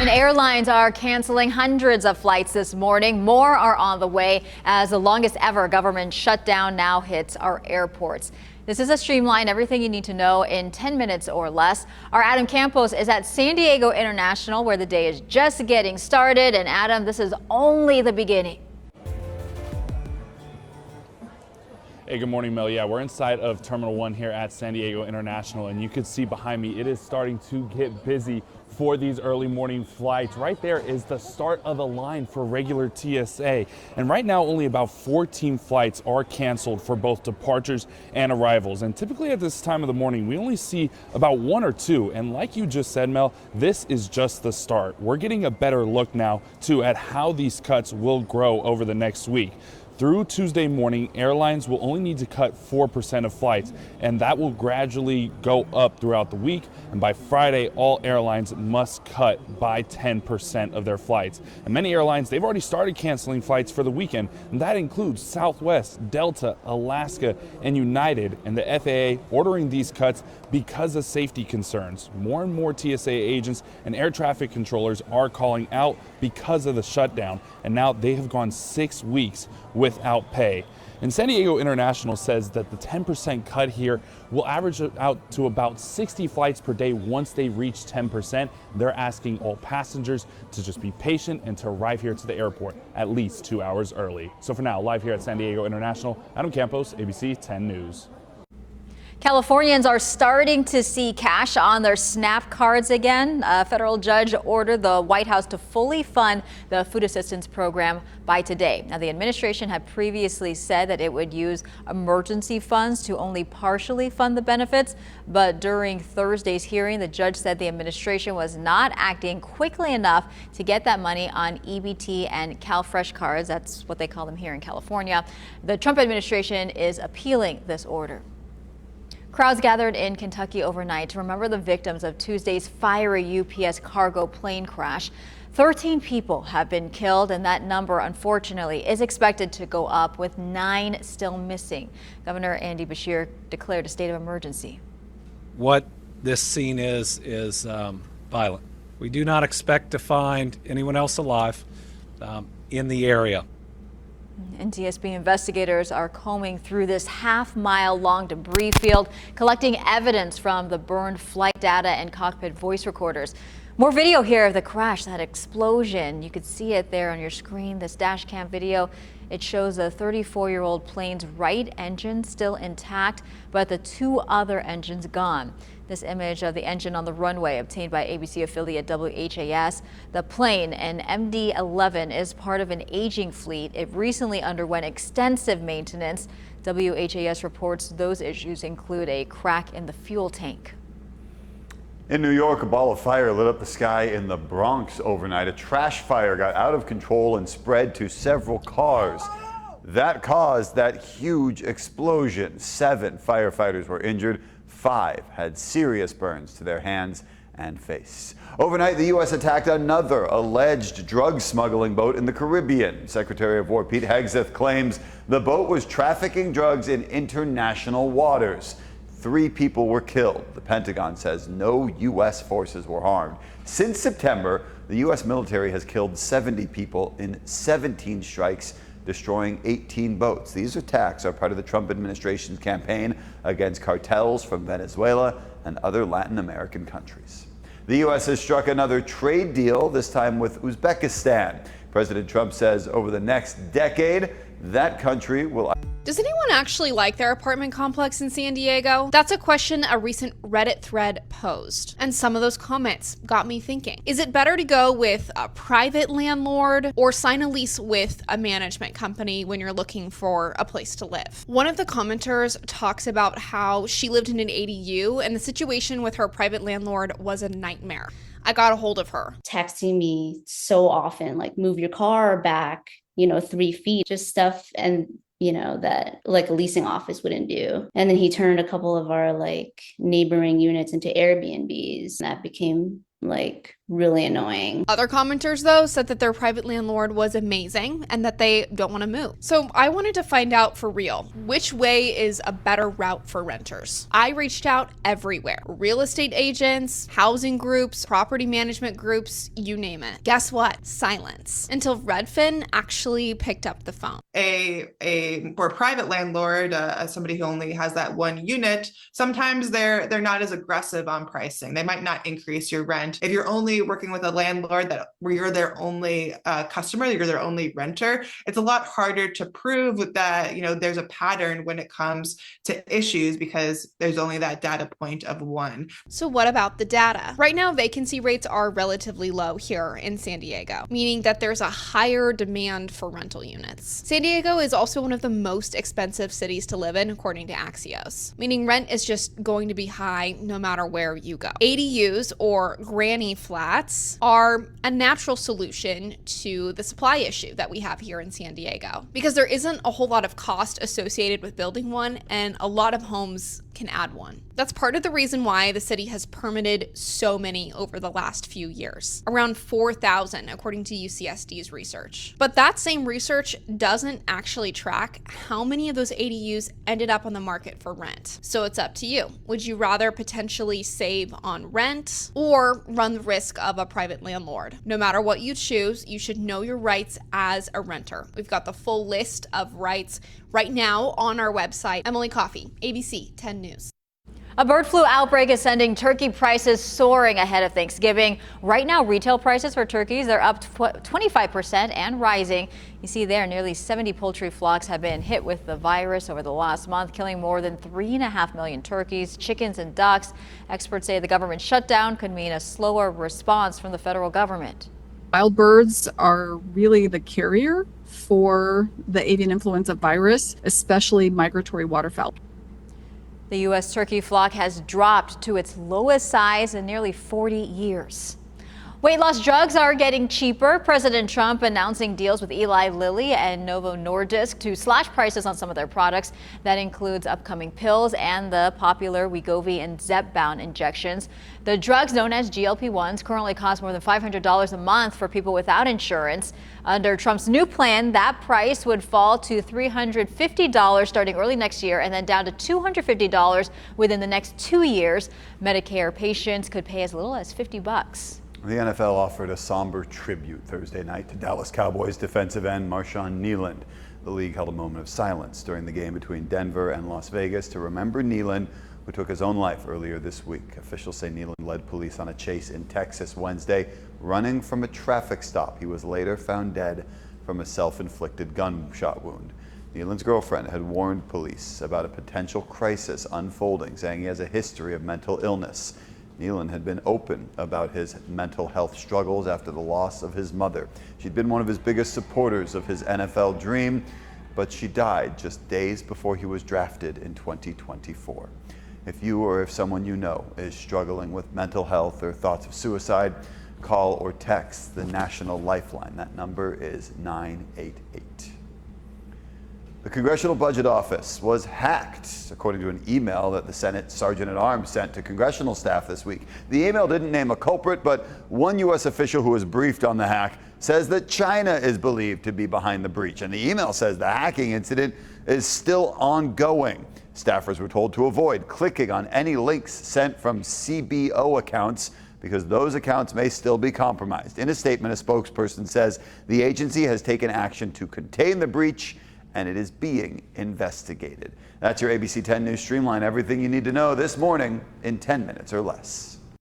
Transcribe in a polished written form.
And airlines are canceling hundreds of flights this morning. More are on the way as the longest ever government shutdown now hits our airports. This is a Streamline, everything you need to know in 10 minutes or less. Our Adam Campos is at San Diego International, where the day is just getting started. And Adam, this is only the beginning. Hey, good morning, Mel. Yeah, we're inside of Terminal 1 here at San Diego International, and you can see behind me, it is starting to get busy for these early morning flights. Right there is the start of the line for regular TSA. And right now, only about 14 flights are canceled for both departures and arrivals. And typically at this time of the morning, we only see about one or two. And like you just said, Mel, this is just the start. We're getting a better look now, too, at how these cuts will grow over the next week. Through Tuesday morning, airlines will only need to cut 4% of flights, and that will gradually go up throughout the week. And by Friday, all airlines must cut by 10% of their flights. And many airlines, they've already started canceling flights for the weekend, and that includes Southwest, Delta, Alaska, and United. And the FAA ordering these cuts because of safety concerns. More and more TSA agents and air traffic controllers are calling out because of the shutdown, and now they have gone 6 weeks without pay. And San Diego International says that the 10% cut here will average out to about 60 flights per day once they reach 10%. They're asking all passengers to just be patient and to arrive here to the airport at least 2 hours early. So for now, live here at San Diego International, Adam Campos, ABC 10 News. Californians are starting to see cash on their SNAP cards again. A federal judge ordered the White House to fully fund the food assistance program by today. Now, the administration had previously said that it would use emergency funds to only partially fund the benefits. But during Thursday's hearing, the judge said the administration was not acting quickly enough to get that money on EBT and CalFresh cards. That's what they call them here in California. The Trump administration is appealing this order. Crowds gathered in Kentucky overnight to remember the victims of Tuesday's fiery UPS cargo plane crash. 13 people have been killed, and that number, unfortunately, is expected to go up, with 9 still missing. Governor Andy Beshear declared a state of emergency. What this scene is violent. We do not expect to find anyone else alive in the area. NTSB investigators are combing through this half-mile-long debris field, collecting evidence from the burned flight data and cockpit voice recorders. More video here of the crash, that explosion. You could see it there on your screen, this dash cam video. It shows a 34-year-old plane's right engine still intact, but the 2 other engines gone. This image of the engine on the runway obtained by ABC affiliate WHAS. The plane, an MD-11, is part of an aging fleet. It recently underwent extensive maintenance. WHAS reports those issues include a crack in the fuel tank. In New York, a ball of fire lit up the sky in the Bronx overnight. A trash fire got out of control and spread to several cars. That caused that huge explosion. 7 firefighters were injured. 5 had serious burns to their hands and face. Overnight, the U.S. attacked another alleged drug smuggling boat in the Caribbean. Secretary of War Pete Hegseth claims the boat was trafficking drugs in international waters. 3 people were killed. The Pentagon says no U.S. forces were harmed. Since September, the U.S. military has killed 70 people in 17 strikes, destroying 18 boats. These attacks are part of the Trump administration's campaign against cartels from Venezuela and other Latin American countries. The U.S. has struck another trade deal, this time with Uzbekistan. President Trump says over the next decade, that country will... Does anyone actually like their apartment complex in San Diego? That's a question a recent Reddit thread posed. And some of those comments got me thinking. Is it better to go with a private landlord or sign a lease with a management company when you're looking for a place to live? One of the commenters talks about how she lived in an ADU and the situation with her private landlord was a nightmare. I got a hold of her. Texting me so often, like, move your car back, 3 feet, just stuff. And that like a leasing office wouldn't do. And then he turned a couple of our like neighboring units into Airbnbs. That became like really annoying. Other commenters, though, said that their private landlord was amazing and that they don't want to move. So I wanted to find out for real, which way is a better route for renters? I reached out everywhere. Real estate agents, housing groups, property management groups, you name it. Guess what? Silence. Until Redfin actually picked up the phone. For a private landlord, somebody who only has that one unit, sometimes they're not as aggressive on pricing. They might not increase your rent. If you're only working with a landlord where you're their only customer, you're their only renter, it's a lot harder to prove that there's a pattern when it comes to issues because there's only that data point of one. So what about the data? Right now, vacancy rates are relatively low here in San Diego, meaning that there's a higher demand for rental units. San Diego is also one of the most expensive cities to live in, according to Axios, meaning rent is just going to be high no matter where you go. ADUs, or granny flats, are a natural solution to the supply issue that we have here in San Diego because there isn't a whole lot of cost associated with building one, and a lot of homes can add one. That's part of the reason why the city has permitted so many over the last few years, around 4,000 according to UCSD's research. But that same research doesn't actually track how many of those ADUs ended up on the market for rent. So it's up to you. Would you rather potentially save on rent or run the risk of a private landlord? No matter what you choose, you should know your rights as a renter. We've got the full list of rights right now on our website. Emily Coffey, ABC 10 News. A bird flu outbreak is sending turkey prices soaring ahead of Thanksgiving. Right now, retail prices for turkeys, they're up 25% and rising. You see there, nearly 70 poultry flocks have been hit with the virus over the last month, killing more than 3.5 million turkeys, chickens, and ducks. Experts say the government shutdown could mean a slower response from the federal government. Wild birds are really the carrier for the avian influenza virus, especially migratory waterfowl. The U.S. turkey flock has dropped to its lowest size in nearly 40 years. Weight loss drugs are getting cheaper. President Trump announcing deals with Eli Lilly and Novo Nordisk to slash prices on some of their products. That includes upcoming pills and the popular Wegovy and Zepbound injections. The drugs, known as GLP-1s, currently cost more than $500 a month for people without insurance. Under Trump's new plan, that price would fall to $350 starting early next year and then down to $250 within the next 2 years. Medicare patients could pay as little as $50. The NFL offered a somber tribute Thursday night to Dallas Cowboys defensive end Marshawn Kneeland. The league held a moment of silence during the game between Denver and Las Vegas to remember Kneeland, who took his own life earlier this week. Officials say Kneeland led police on a chase in Texas Wednesday, running from a traffic stop. He was later found dead from a self-inflicted gunshot wound. Kneeland's girlfriend had warned police about a potential crisis unfolding, saying he has a history of mental illness. Kneeland had been open about his mental health struggles after the loss of his mother. She'd been one of his biggest supporters of his NFL dream, but she died just days before he was drafted in 2024. If you or if someone you know is struggling with mental health or thoughts of suicide, call or text the National Lifeline. That number is 988. The Congressional Budget Office was hacked, according to an email that the Senate Sergeant-at-Arms sent to congressional staff this week. The email didn't name a culprit, but one U.S. official who was briefed on the hack says that China is believed to be behind the breach. And the email says the hacking incident is still ongoing. Staffers were told to avoid clicking on any links sent from CBO accounts because those accounts may still be compromised. In a statement, a spokesperson says the agency has taken action to contain the breach and it is being investigated. That's your ABC 10 News Streamline. Everything you need to know this morning in 10 minutes or less.